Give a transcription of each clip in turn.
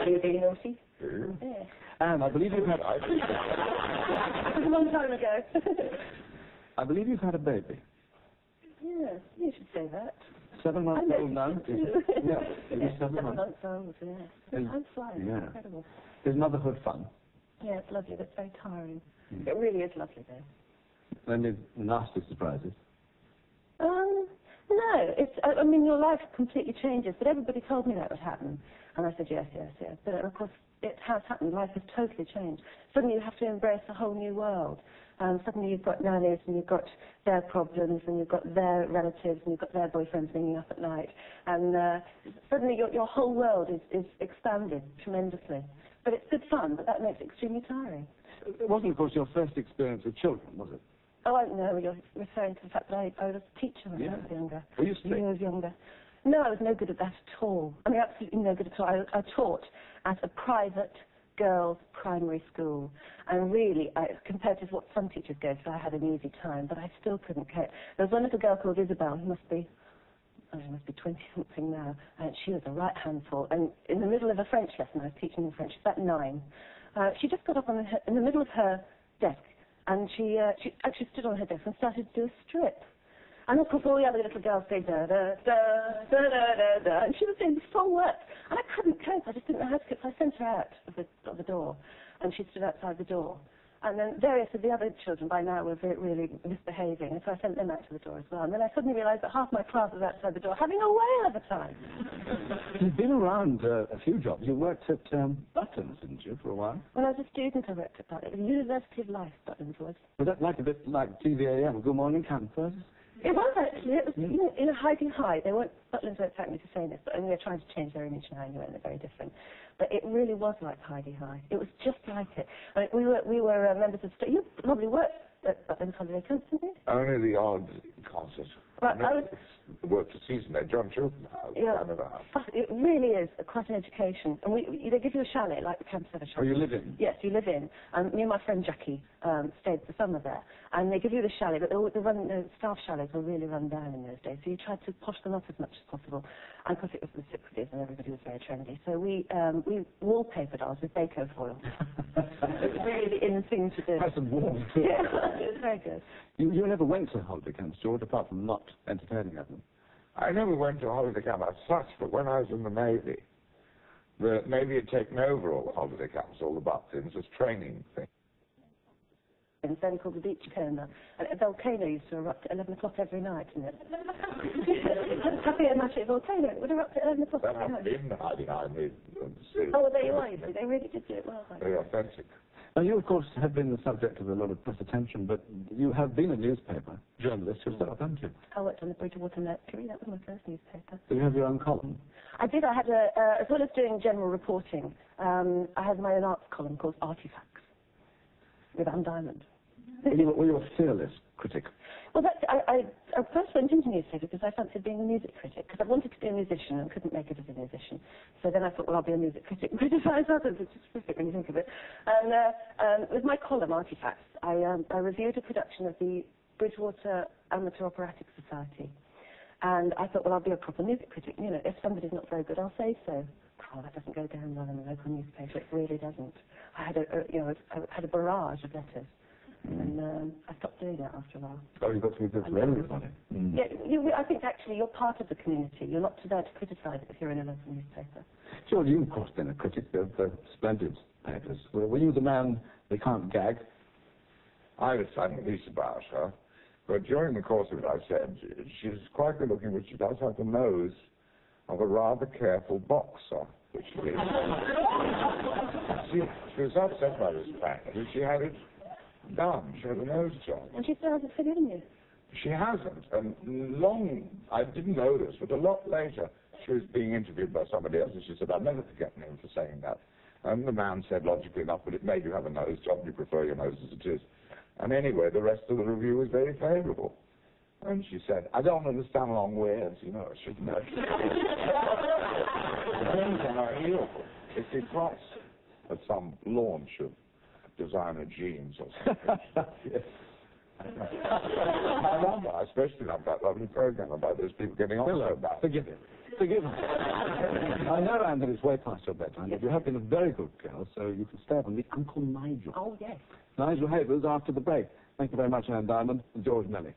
You're being naughty. Yeah. And I believe you've had... It was a long time ago. I believe you've had a baby. Yes, you should say that. 7 months old now? Yeah, it is 7 months. 7 months old, yeah. Time flies, yeah. Incredible. Is motherhood fun? Yeah, it's lovely, but it's very tiring. It really is lovely, though. Any nasty surprises? No, I mean, your life completely changes, but everybody told me that would happen. And I said, yes. But of course, it has happened. Life has totally changed. Suddenly you have to embrace a whole new world. Suddenly you've got nannies, and you've got their problems, and you've got their relatives, and you've got their boyfriends ringing up at night. And suddenly your whole world is expanded tremendously. But it's good fun, but that makes it extremely tiring. It wasn't, of course, your first experience with children, was it? Oh, I know. You're referring to the fact that I was a teacher when I was younger. Were you strict? Years younger. No, I was no good at that at all. I mean, absolutely no good at all. I taught at a private girls' primary school. And really, compared to what some teachers go through, I had an easy time, but I still couldn't cope. There was one little girl called Isabel, who must be 20-something now, and she was a right handful. And in the middle of a French lesson, I was teaching in French, about 9, she just got up in the middle of her desk, and she actually stood on her desk and started to do a strip. And of course, all the other little girls say da da da da da da, and she was doing the full work. And I couldn't cope. I just didn't know how to cope. So I sent her out of the door, and she stood outside the door. And then various of the other children by now were really misbehaving, and so I sent them out to the door as well. And then I suddenly realised that half my class was outside the door having a whale of a time. You've been around a few jobs. You worked at Butlins, didn't you, for a while? When I was a student, I worked at Butlins. The University of Life, Butlins was. Was that like a bit like TVAM, Good Morning Campus? It was actually. It was, you know, in a hiding high. Butlins weren't thank me for saying this, but they're trying to change their image now anyway, and they're very different. But it really was like hiding high. It was just like it. I mean, we were members of you probably worked at Butlins Holiday Camp, didn't you? Only the odd concert. Right, I worked a season at Junction. Yeah, it really is quite an education. And they give you a chalet, like the Camp 7 chalet. Oh, you live in? Yes, you live in. Me and my friend Jackie stayed the summer there. And they give you the chalet, but the staff chalets were really run down in those days. So you tried to posh them up as much as possible. And of course it was the 60s and everybody was very trendy. So we wallpapered ours with Baco foil. It was really the in thing to do. That's some warm. Yeah, it was very good. You never went to holiday camps, George, apart from not entertaining at them? I never went to a holiday camp as such, but when I was in the Navy had taken over all the holiday camps, all the Butlins, as training things. It's then called the beach coma. And a volcano used to erupt at 11 o'clock every night, didn't it? Happy and Magic volcano. It would erupt at 11 o'clock every night. Been hiding behind the sea. Oh, well, there you are, you see. They really did do it well. Very authentic. Now, you, of course, have been the subject of a lot of press attention, but you have been a newspaper journalist yourself, haven't you? I worked on the Bridgewater Mercury. That was my first newspaper. So you have your own column? I did. I had as well as doing general reporting, I had my own arts column called Artifacts with Anne Diamond. Were you a fearless critic? Well, I first went into newspaper because I fancied being a music critic, because I wanted to be a musician and couldn't make it as a musician. So then I thought, well, I'll be a music critic and criticise others, which is terrific when you think of it. And with my column, Artifacts, I reviewed a production of the Bridgewater Amateur Operatic Society. And I thought, well, I'll be a proper music critic. You know, if somebody's not very good, I'll say so. Oh, that doesn't go down well in the local newspaper. It really doesn't. I had a barrage of letters. And I stopped doing that after a while. Oh, you've got to be good for everybody. Yeah, I think actually you're part of the community. You're not there to criticise it if you're in a local newspaper. George, you've of course been a critic of splendid papers. Were you the man they can't gag? I was saying this about her, but during the course of it I said she's quite good looking, but she does have the nose of a rather careful boxer, which she is. She was upset by this fact that she had it done. She had a nose job. And she still hasn't forgiven you? She hasn't. And I didn't know this, but a lot later, she was being interviewed by somebody else, and she said, I'll never forget him for saying that. And the man said, logically enough, but it made you have a nose job, you prefer your nose as it is. And anyway, the rest of the review was very favourable. And she said, I don't understand long words, you know, I shouldn't know. Depends on her heel. If she cross at some launch of designer jeans or something. Yes. I especially love that lovely program about those people getting on so bad. Forgive him. Forgive him. I know, Anne, that it's way past your bedtime, but you have been a very good girl, so you can stay up and meet Uncle Nigel. Oh, yes. Nigel Havers after the break. Thank you very much, Anne Diamond and George Melly.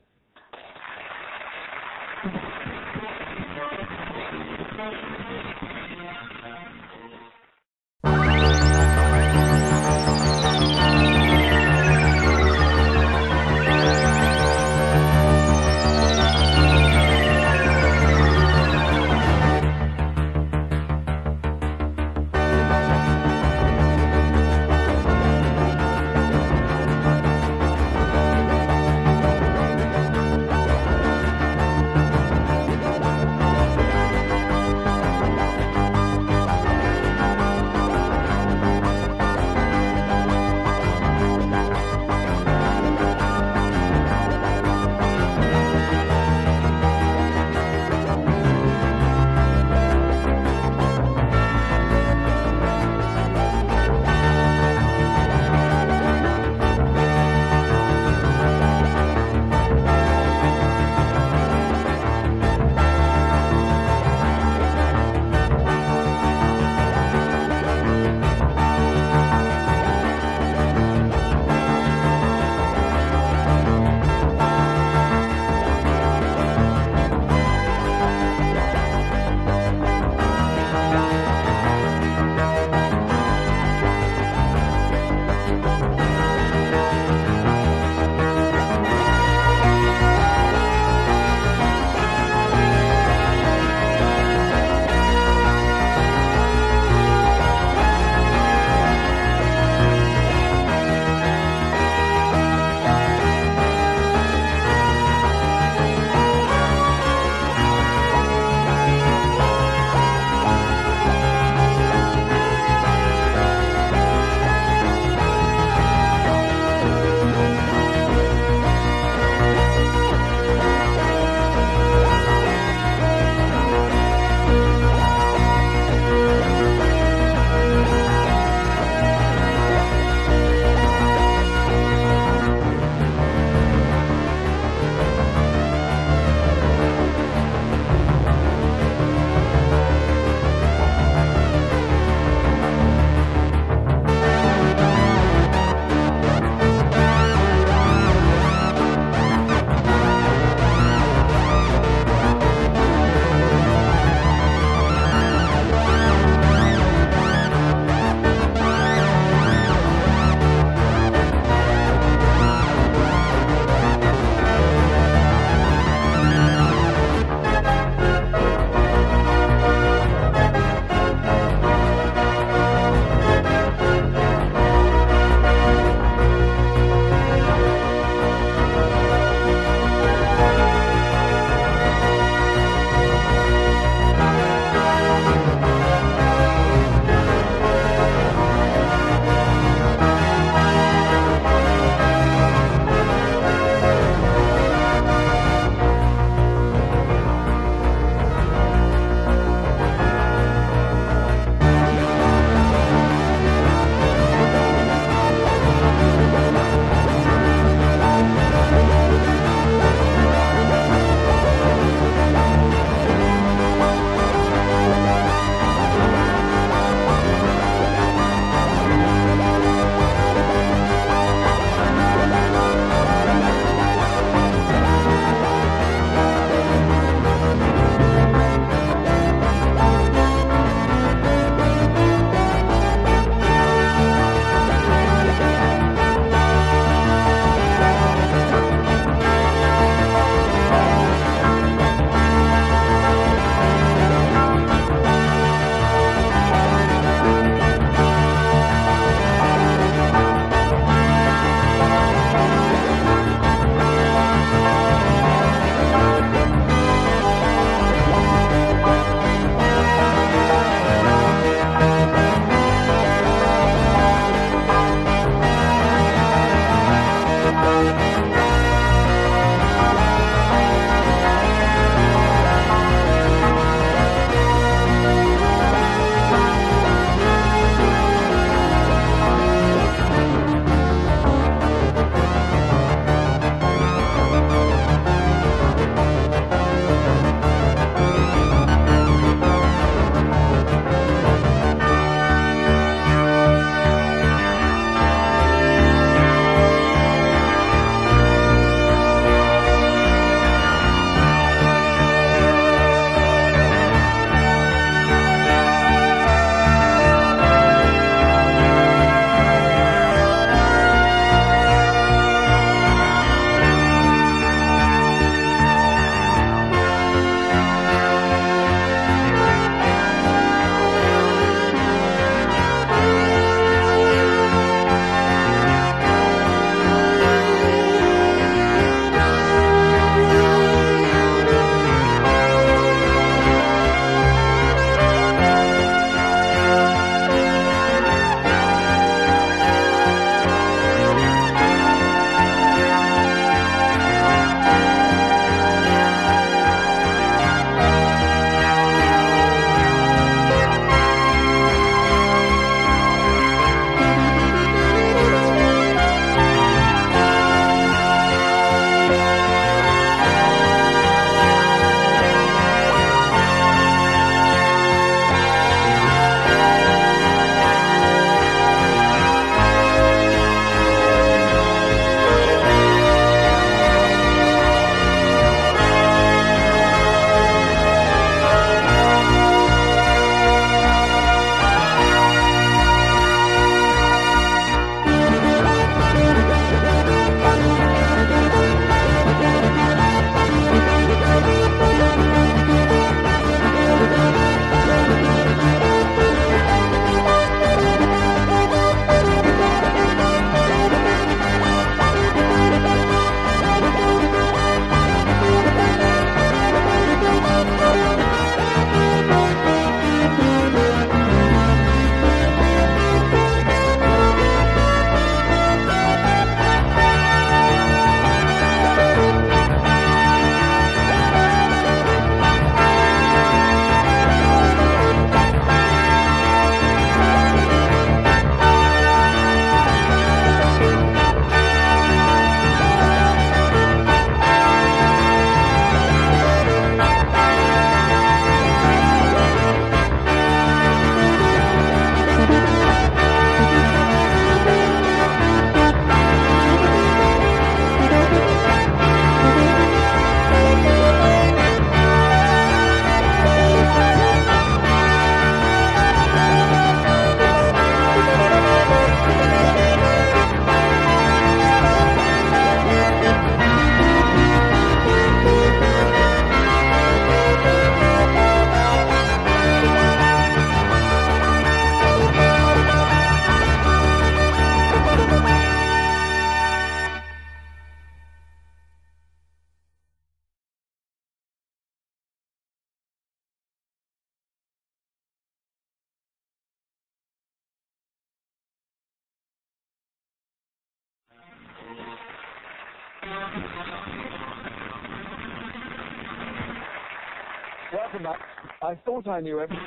Welcome back. I thought I knew everything.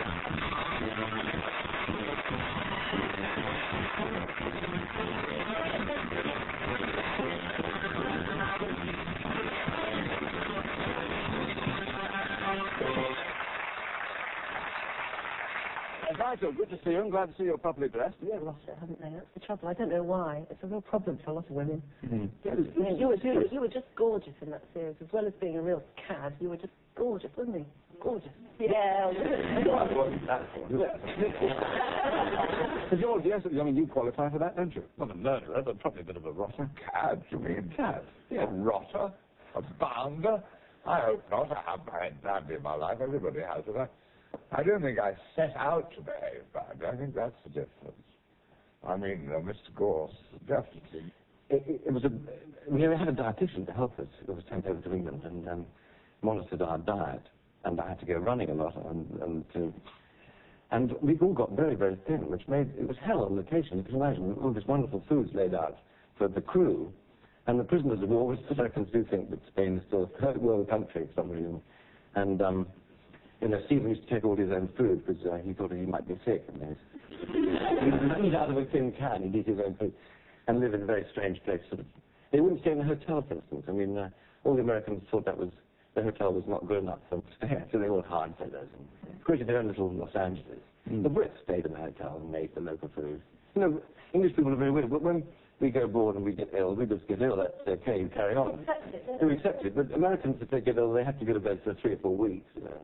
Nigel, good to see you. I'm glad to see you're properly dressed. Yeah, lost it, haven't they? That's the trouble. I don't know why. It's a real problem for a lot of women. Mm-hmm. You were just gorgeous in that series. As well as being a real cad, you were just gorgeous, wasn't he? Gorgeous. Yeah. Yes, I mean, you qualify for that, don't you? Not a murderer, but probably a bit of a rotter. Cad, you mean? Cad. Yeah. A rotter? A bounder? I hope not. I have had badly in my life. Everybody has it. I don't think I set out to behave badly. I think that's the difference. I mean, Mr. Gorse, definitely. We had a dietitian to help us who was sent over to England and monitored our diet. And I had to go running a lot, and we all got very, very thin, which made it was hell on location. You can imagine all this wonderful foods laid out for the crew, and the prisoners of war. Americans do think that Spain is still a third world country for some reason, and you know, Stephen used to take all his own food because he thought he might be sick. And he'd eat out of a tin can. He'd eat his own food and live in a very strange place. Sort of, they wouldn't stay in a hotel, for instance. I mean, all the Americans thought that was. The hotel was not good enough for them to stay at, so they all hard sellers and created their own little Los Angeles. The Brits stayed in the hotel and made the local food. You know, English people are very weird, but when we go abroad and we get ill, we just get ill, that's okay, you carry on. We accept it, but Americans, if they get ill, they have to go to bed for 3 or 4 weeks. You know.